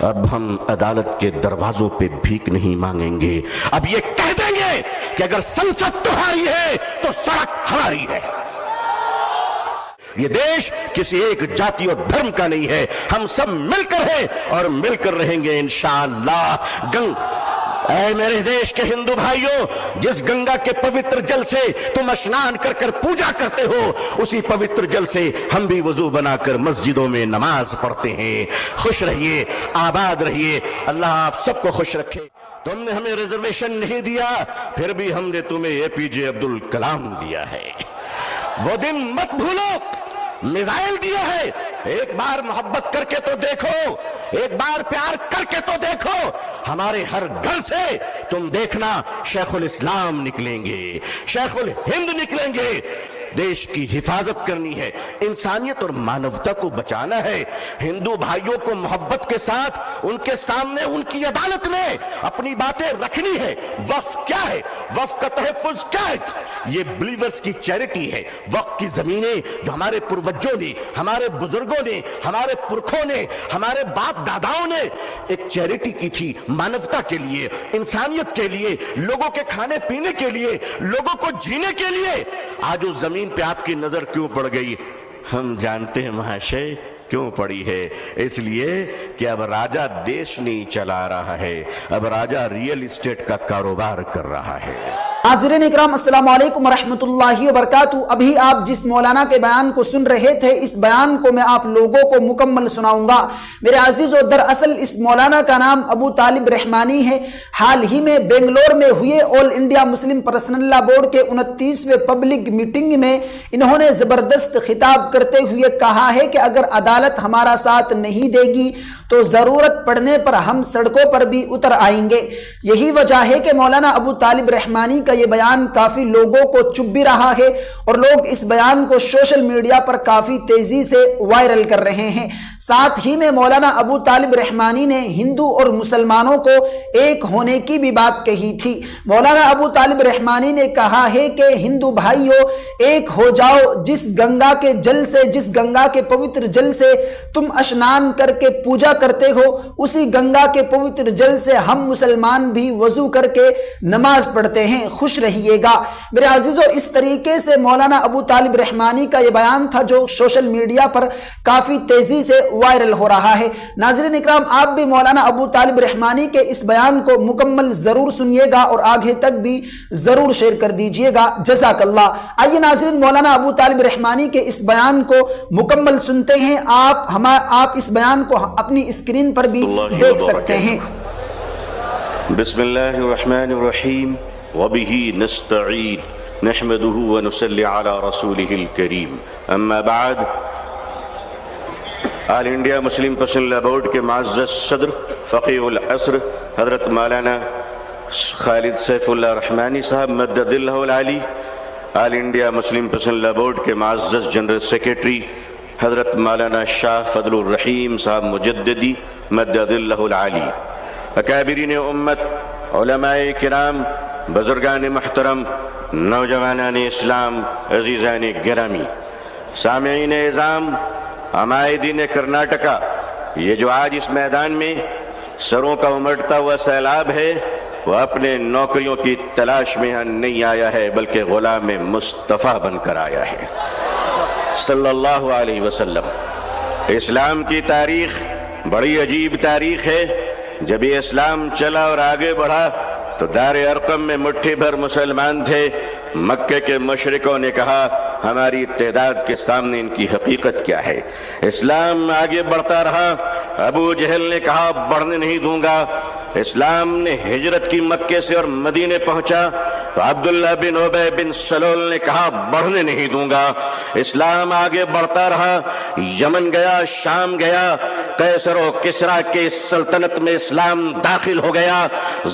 اب ہم عدالت کے دروازوں پہ بھیک نہیں مانگیں گے، اب یہ کہہ دیں گے کہ اگر سنسد تمہاری ہے تو سڑک ہماری ہے۔ یہ دیش کسی ایک جاتی اور دھرم کا نہیں ہے، ہم سب مل کر ہیں اور مل کر رہیں گے انشاءاللہ۔ اے میرے دیش کے ہندو بھائیوں، جس گنگا کے پوتر جل سے تم اشنان کر کر پوجا کرتے ہو، اسی پوتر جل سے ہم بھی وضو بنا کر مسجدوں میں نماز پڑھتے ہیں۔ خوش رہیے، آباد رہیے، اللہ آپ سب کو خوش رکھے۔ تم نے ہمیں ریزرویشن نہیں دیا، پھر بھی ہم نے تمہیں اے پی جے عبدالکلام دیا ہے۔ وہ دن مت بھولو، میزائل دیا ہے، ایک بار محبت کر کے تو دیکھو، ایک بار پیار کر کے تو دیکھو۔ ہمارے ہر گھر سے تم دیکھنا شیخ الاسلام نکلیں گے، شیخ الہند نکلیں گے۔ دیش کی حفاظت کرنی ہے، انسانیت اور مانوتا کو بچانا ہے۔ ہندو بھائیوں کو محبت کے ساتھ ان کے سامنے ان کی عدالت میں اپنی باتیں رکھنی ہے۔ وقف کیا ہے؟ وقف کا تحفظ کیا ہے؟ یہ بلیورز کی چیریٹی ہے۔ وقف کی زمینیں جو ہمارے پروجوں نے، ہمارے بزرگوں نے، ہمارے پرکھوں نے، ہمارے باپ داداؤں نے ایک چیریٹی کی تھی، مانوتا کے لیے، انسانیت کے لیے، لوگوں کے کھانے پینے کے لیے، لوگوں کو جینے کے لیے۔ آج اس زمین پہ آپ کی نظر کیوں پڑ گئی؟ ہم جانتے ہیں مہاشے کیوں پڑی ہے، اس لیے کہ اب راجہ دیش نہیں چلا رہا ہے، اب راجہ ریئل اسٹیٹ کا کاروبار کر رہا ہے۔ ناظرین اکرام، السلام علیکم ورحمۃ اللہ وبرکاتہ۔ ابھی آپ جس مولانا کے بیان کو سن رہے تھے، اس بیان کو میں آپ لوگوں کو مکمل سناؤں گا۔ میرے عزیزو، دراصل اس مولانا کا نام ابو طالب رحمانی ہے۔ حال ہی میں بنگلور میں ہوئے آل انڈیا مسلم پرسنل لا بورڈ کے 29ویں پبلک میٹنگ میں انہوں نے زبردست خطاب کرتے ہوئے کہا ہے کہ اگر عدالت ہمارا ساتھ نہیں دے گی تو ضرورت پڑنے پر ہم سڑکوں پر بھی اتر آئیں گے۔ یہی وجہ ہے کہ مولانا ابو طالب رحمانی کا یہ بیان کافی لوگوں کو چبھ بھی رہا ہے اور لوگ اس بیان کو سوشل میڈیا پر کافی تیزی سے وائرل کر رہے ہیں۔ ساتھ ہی میں مولانا ابو طالب رحمانی نے ہندو اور مسلمانوں کو ایک ہونے کی بھی بات کہی تھی۔ مولانا ابو طالب رحمانی نے کہا ہے کہ ہندو بھائیوں ایک ہو جاؤ، جس گنگا کے جل سے، جس گنگا کے پوتر جل سے تم اشنان کر کے پوجا کرتے ہو، اسی گنگا کے پوتر جل سے ہم مسلمان بھی وضو کر کے نماز پڑھتے ہیں۔ خوش رہیے گا میرے عزیزو۔ اس طریقے سے مولانا ابو طالب رحمانی کا یہ بیان تھا جو سوشل میڈیا پر کافی تیزی سے وائرل ہو رہا ہے۔ ناظرین اکرام، آپ بھی مولانا ابو طالب رحمانی کے اس بیان کو مکمل ضرور سنیے گا اور آگے تک بھی ضرور شیئر کر دیجئے گا۔ جزاک اللہ۔ آئیے ناظرین، مولانا ابو طالب رحمانی کے اس بیان کو مکمل سنتے ہیں۔ آپ اس بیان کو اپنی اسکرین پر بھی دیکھ سکتے ہیں۔ بسم اللہ الرحمن الرحیم وبہ نستعین نحمدہ ونصلی علی رسولہ الکریم، اما بعد۔ آل انڈیا مسلم پرسنل لا بورڈ کے معزز صدر فقیہ العصر حضرت مولانا خالد سیف اللہ رحمانی صاحب مدد اللہ العالی، آل انڈیا مسلم پرسنل لا بورڈ کے معزز جنرل سیکریٹری حضرت مولانا شاہ فضل الرحیم صاحب مجددی مدد اللہ العالی، اکابرین امت، علماء کرام، بزرگان محترم، نوجوانان اسلام، عزیزان گرامی، سامعین اعظام، عمائدین کرناٹکا، یہ جو آج اس میدان میں سروں کا امڑتا ہوا سیلاب ہے، وہ اپنے نوکریوں کی تلاش میں نہیں آیا ہے بلکہ غلام مصطفیٰ بن کر آیا ہے صلی اللہ علیہ وسلم۔ اسلام کی تاریخ بڑی عجیب تاریخ ہے۔ جب یہ اسلام چلا اور آگے بڑھا تو دار ارقم میں مٹھی بھر مسلمان تھے۔ مکے کے مشرکوں نے کہا ہماری تعداد کے سامنے ان کی حقیقت کیا ہے۔ اسلام آگے بڑھتا رہا، ابو جہل نے کہا بڑھنے نہیں دوں گا۔ اسلام نے ہجرت کی مکے سے اور مدینے پہنچا تو عبداللہ بن ابی بن سلول نے کہا بڑھنے نہیں دوں گا۔ اسلام آگے بڑھتا رہا، یمن گیا، شام گیا، قیصر و کسریٰ کے سلطنت میں اسلام داخل ہو گیا۔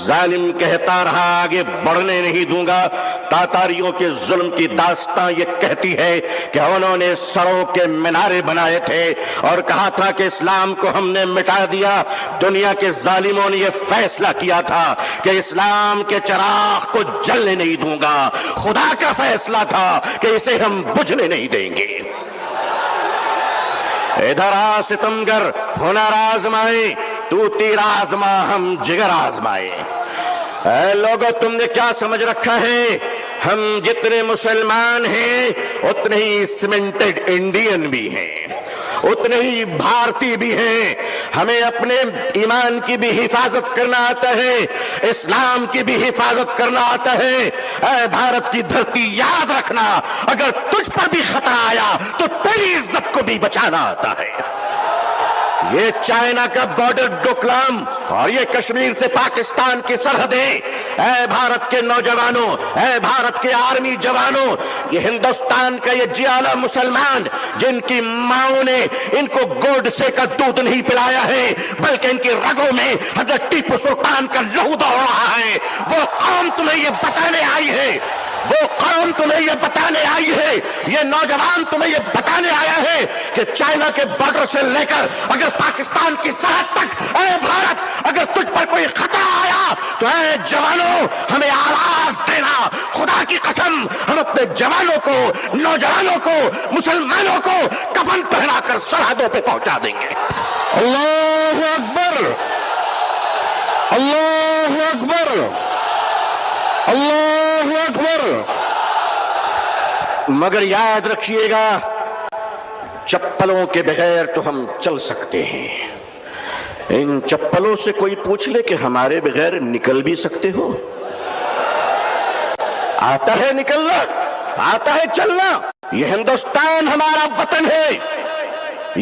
ظالم کہتا رہا آگے بڑھنے نہیں دوں گا۔ تاتاریوں کے ظلم کی داستان یہ کہتی ہے کہ انہوں نے سروں کے مینارے بنائے تھے اور کہا تھا کہ اسلام کو ہم نے مٹا دیا۔ دنیا کے ظالموں نے یہ فیصلہ کیا تھا کہ اسلام کے چراغ کو جلنے نہیں دوں گا۔ خدا کا فیصلہ تھا کہ اسے ہم بجھنے نہیں دیں گے۔ ادھر آ ستمگر، ہنر آزمائے، تو تیر آزما ہم جگر آزمائے. اے لوگوں تم نے کیا سمجھ رکھا ہے؟ ہم جتنے مسلمان ہیں اتنے ہی سیمنٹڈ انڈین بھی ہیں، اتنے ہی بھارتی بھی ہیں. ہمیں اپنے ایمان کی بھی حفاظت کرنا آتا ہے، اسلام کی بھی حفاظت کرنا آتا ہے. اے بھارت کی دھرتی یاد رکھنا، اگر تجھ پر بھی خطرہ آیا تو تیری عزت کو بھی بچانا آتا ہے. یہ چائنا کا بارڈر ڈوکلام اور یہ کشمیر سے پاکستان کی سرحدیں، اے بھارت کے نوجوانوں، اے بھارت کے آرمی جوانوں، یہ ہندوستان کا یہ جیالا مسلمان جن کی ماؤں نے ان کو گوڈسے کا دودھ نہیں پلایا ہے بلکہ ان کی رگوں میں حضرت ٹیپو سلطان کا لہو دوڑ رہا ہے، وہ قوم تمہیں یہ بتانے آئی ہے، وہ قوم تمہیں یہ بتانے آئی ہے، یہ نوجوان تمہیں یہ بتانے آیا ہے کہ چائنا کے بارڈر سے لے کر اگر پاکستان کی سرحد تک، اے بھارت اگر تجھ پر کوئی خطرہ آیا تو اے جوانوں ہمیں آواز دینا. خدا کی قسم ہم اپنے جوانوں کو، نوجوانوں کو، مسلمانوں کو کفن پہنا کر سرحدوں پہ پہنچا دیں گے. اللہ اکبر، اللہ اکبر، اللہ اکبر. مگر یاد رکھیے گا چپلوں کے بغیر تو ہم چل سکتے ہیں. ان چپلوں سے کوئی پوچھ لے کہ ہمارے بغیر نکل بھی سکتے ہو؟ آتا ہے نکلنا، آتا ہے چلنا. یہ ہندوستان ہمارا وطن ہے،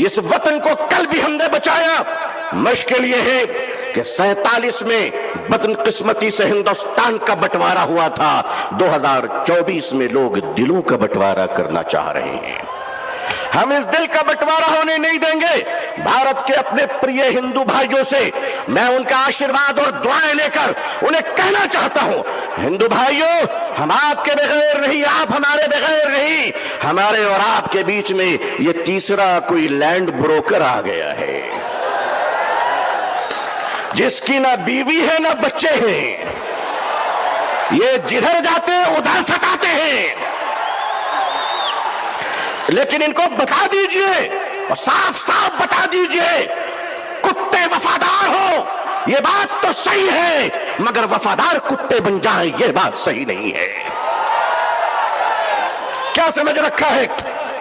اس وطن کو کل بھی ہم نے بچایا. مشکل یہ ہے کہ 47 میں بدقسمتی سے ہندوستان کا بٹوارا ہوا تھا، 2024 میں لوگ دلوں کا بٹوارا کرنا چاہ رہے ہیں. ہم اس دل کا بٹوارا ہونے نہیں دیں گے. بھارت کے اپنے پریے ہندو بھائیوں سے میں ان کا آشیرواد اور دعائیں لے کر انہیں کہنا چاہتا ہوں، ہندو بھائیوں ہم آپ کے بغیر نہیں، آپ ہمارے بغیر نہیں. ہمارے اور آپ کے بیچ میں یہ تیسرا کوئی لینڈ بروکر آ گیا ہے جس کی نہ بیوی ہے نہ بچے ہیں. یہ جدھر جاتے ہیں ادھر ستاتے ہیں. لیکن ان کو بتا دیجئے اور صاف صاف بتا دیجئے، کتے وفادار ہو یہ بات تو صحیح ہے، مگر وفادار کتے بن جائیں یہ بات صحیح نہیں ہے. کیا سمجھ رکھا ہے؟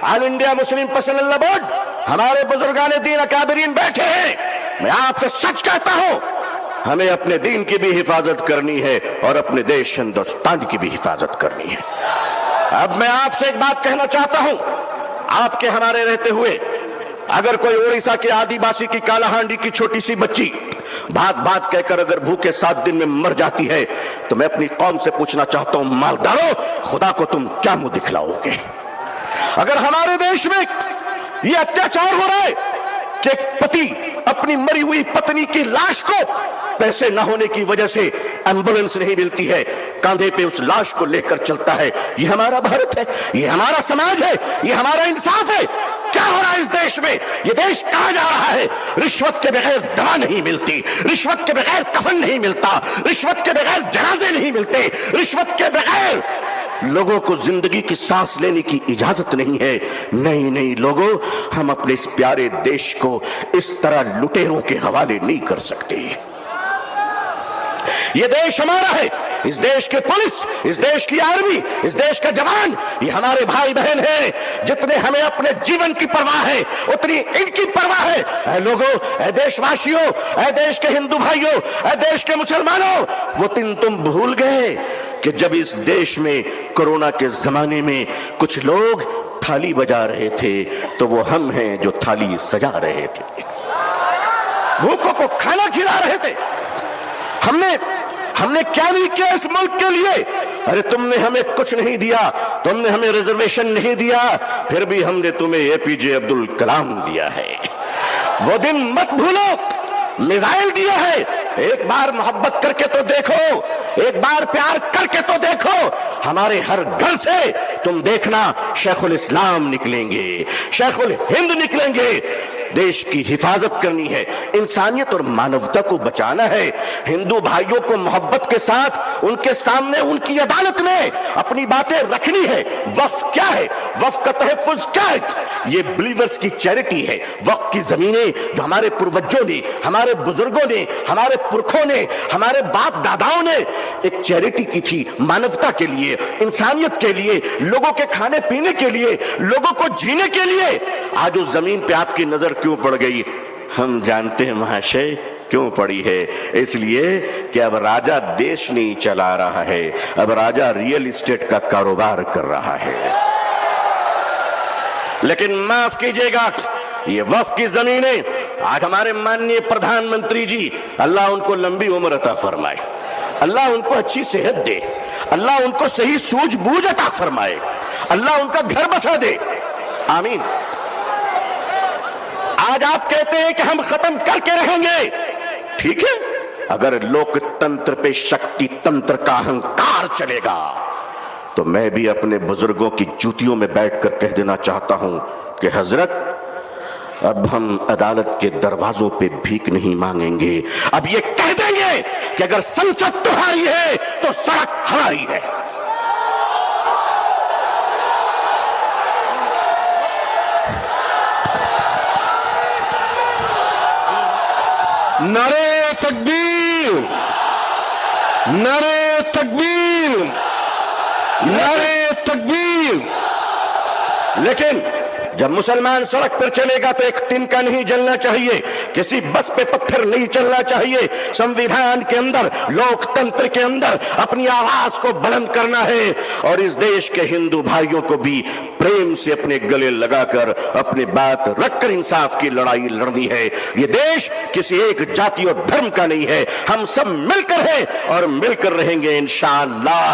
آل انڈیا مسلم پرسنل لا بورڈ، ہمارے بزرگان دین اکابرین بیٹھے ہیں. میں آپ سے سچ کہتا ہوں ہمیں اپنے دین کی بھی حفاظت کرنی ہے اور اپنے دیش ہندوستان کی بھی حفاظت کرنی ہے. اب میں آپ سے ایک بات کہنا چاہتا ہوں، آپ کے ہمارے رہتے ہوئے اگر کوئی اڑیسہ کے آدی باسی کی کالا ہانڈی کی چھوٹی سی بچی بات بات کہہ کر اگر بھوکے 7 دن میں مر جاتی ہے تو میں اپنی قوم سے پوچھنا چاہتا ہوں، مالدارو خدا کو تم کیا منہ دکھلاؤ گے؟ اگر ہمارے دیش میں یہ اتیاچار ہو رہا ہے کہ ایک پتی اپنی مری ہوئی پتنی کی لاش کو پیسے نہ ہونے کی وجہ سے ایمبولنس نہیں ملتی ہے، کاندھے پہ اس لاش کو لے کر چلتا ہے، یہ ہمارا بھارت ہے، یہ ہمارا سماج ہے، یہ ہمارا انصاف ہے. کیا ہو رہا ہے اس دیش میں؟ یہ دیش کہاں جا رہا ہے؟ رشوت کے بغیر دوا نہیں ملتی، رشوت کے بغیر کفن نہیں ملتا، رشوت کے بغیر جنازے نہیں ملتے، رشوت کے بغیر لوگوں کو زندگی کی سانس لینے کی اجازت نہیں ہے. نہیں نہیں لوگوں، ہم اپنے اس پیارے دیش کو اس طرح لٹیروں کے حوالے نہیں کر سکتے. یہ دیش ہمارا ہے، اس دیش کے پولیس، اس دیش کی آرمی، اس دیش کا جوان یہ ہمارے بھائی بہن ہیں. جتنے ہمیں اپنے جیون کی پرواہ ہے اتنی ان کی پرواہ ہے. اے لوگوں، اے دیش واسیوں، اے دیش کے ہندو بھائیوں، اے دیش کے مسلمانوں، وہ دن تم بھول گئے کہ جب اس دیش میں کورونا کے زمانے میں کچھ لوگ تھالی بجا رہے تھے تو وہ ہم ہیں جو تھالی سجا رہے تھے، بھوکوں کو کھانا کھلا رہے تھے. ہم نے کیا نہیں کیا اس ملک کے لیے؟ ارے تم نے ہمیں کچھ نہیں دیا، تم نے ہمیں ریزرویشن نہیں دیا، پھر بھی ہم نے تمہیں اے پی جے عبد الکلام دیا ہے. وہ دن مت بھولو، میزائل دیا ہے. ایک بار محبت کر کے تو دیکھو، ایک بار پیار کر کے تو دیکھو. ہمارے ہر گھر سے تم دیکھنا شیخ الاسلام نکلیں گے، شیخ الہند نکلیں گے. دیش کی حفاظت کرنی ہے، انسانیت اور مانوتا کو بچانا ہے، ہندو بھائیوں کو محبت کے ساتھ ان کے سامنے ان کی عدالت میں اپنی باتیں رکھنی ہے۔ وقف کیا ہے؟ وقف کا تحفظ کیا ہے؟ یہ بلیورز کی چیریٹی ہے۔ وقف کی زمینیں جو ہمارے پروجوں نے، ہمارے بزرگوں نے، ہمارے پرکھوں نے، ہمارے باپ داداؤں نے ایک چیریٹی کی تھی، مانوتا کے لیے، انسانیت کے لیے، لوگوں کے کھانے پینے کے لیے، لوگوں کو جینے کے لیے۔ آج اس زمین پہ آپ کی نظر کیوں پڑ گئی؟ ہم جانتے ہیں مہاشے کیوں پڑی ہے، اس لیے کہ اب راجہ دیش نہیں چلا رہا ہے، اب راجہ ریئل اسٹیٹ کا کاروبار کر رہا ہے۔ لیکن معاف کیجئے گا، یہ وقف کی زمینیں آج ہمارے ماننی پردھان منتری جی، اللہ ان کو لمبی عمر عطا فرمائے، اللہ ان کو اچھی صحت دے، اللہ ان کو صحیح سوجھ بوجھ عطا فرمائے، اللہ ان کا گھر بسا دے، آمین۔ آج آپ کہتے ہیں کہ ہم ختم کر کے رہیں گے، ٹھیک ہے، اگر لوک تنتر پہ شکتی تنتر کا اہنکار چلے گا تو میں بھی اپنے بزرگوں کی جوتیوں میں بیٹھ کر کہہ دینا چاہتا ہوں کہ حضرت اب ہم عدالت کے دروازوں پہ بھیک نہیں مانگیں گے، اب یہ کہہ دیں گے کہ اگر سنسد تمہاری ہے تو سڑک ہماری ہے۔ نعرے تکبیر، نعرے تکبیر، نعرے تکبیر۔ لیکن جب مسلمان سڑک پر چلے گا تو ایک تنکا نہیں جلنا چاہیے، کسی بس پہ پتھر نہیں چلنا چاہیے، سنویدھان کے اندر، لوک تنتر کے اندر اپنی آواز کو بلند کرنا ہے، اور اس دیش کے ہندو بھائیوں کو بھی پریم سے اپنے گلے لگا کر اپنی بات رکھ کر انصاف کی لڑائی لڑنی ہے۔ یہ دیش کسی ایک جاتی اور دھرم کا نہیں ہے، ہم سب مل کر ہیں اور مل کر رہیں گے انشاءاللہ۔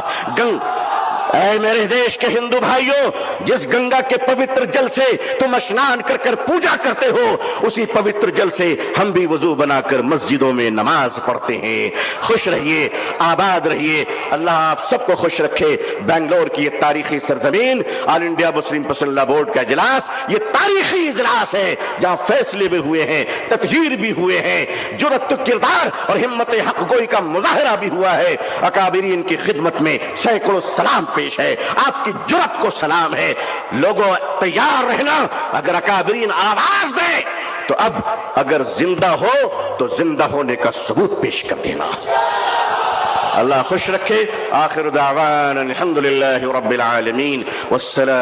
اے میرے دیش کے ہندو بھائیوں، جس گنگا کے پوتر جل سے تم اشنان کر کر پوجا کرتے ہو، اسی پوتر جل سے ہم بھی وضو بنا کر مسجدوں میں نماز پڑھتے ہیں۔ خوش رہیے، آباد رہیے، اللہ آپ سب کو خوش رکھے۔ بنگلور کی یہ تاریخی سرزمین، آل انڈیا مسلم پرسنل لا بورڈ کا اجلاس، یہ تاریخی اجلاس ہے جہاں فیصلے بھی ہوئے ہیں، تطہیر بھی ہوئے ہیں، جرأت کردار اور ہمت حق گوئی کا مظاہرہ بھی ہوا ہے۔ اکابرین کی خدمت میں سینکڑوں سلام پیش ہے، آپ کی جرأت کو سلام ہے۔ لوگوں تیار رہنا، اگر اکابرین آواز دے تو اب اگر زندہ ہو تو زندہ ہونے کا ثبوت پیش کر دینا۔ اللہ خوش رکھے۔ آخر دعوانا الحمدللہ رب العالمین والسلام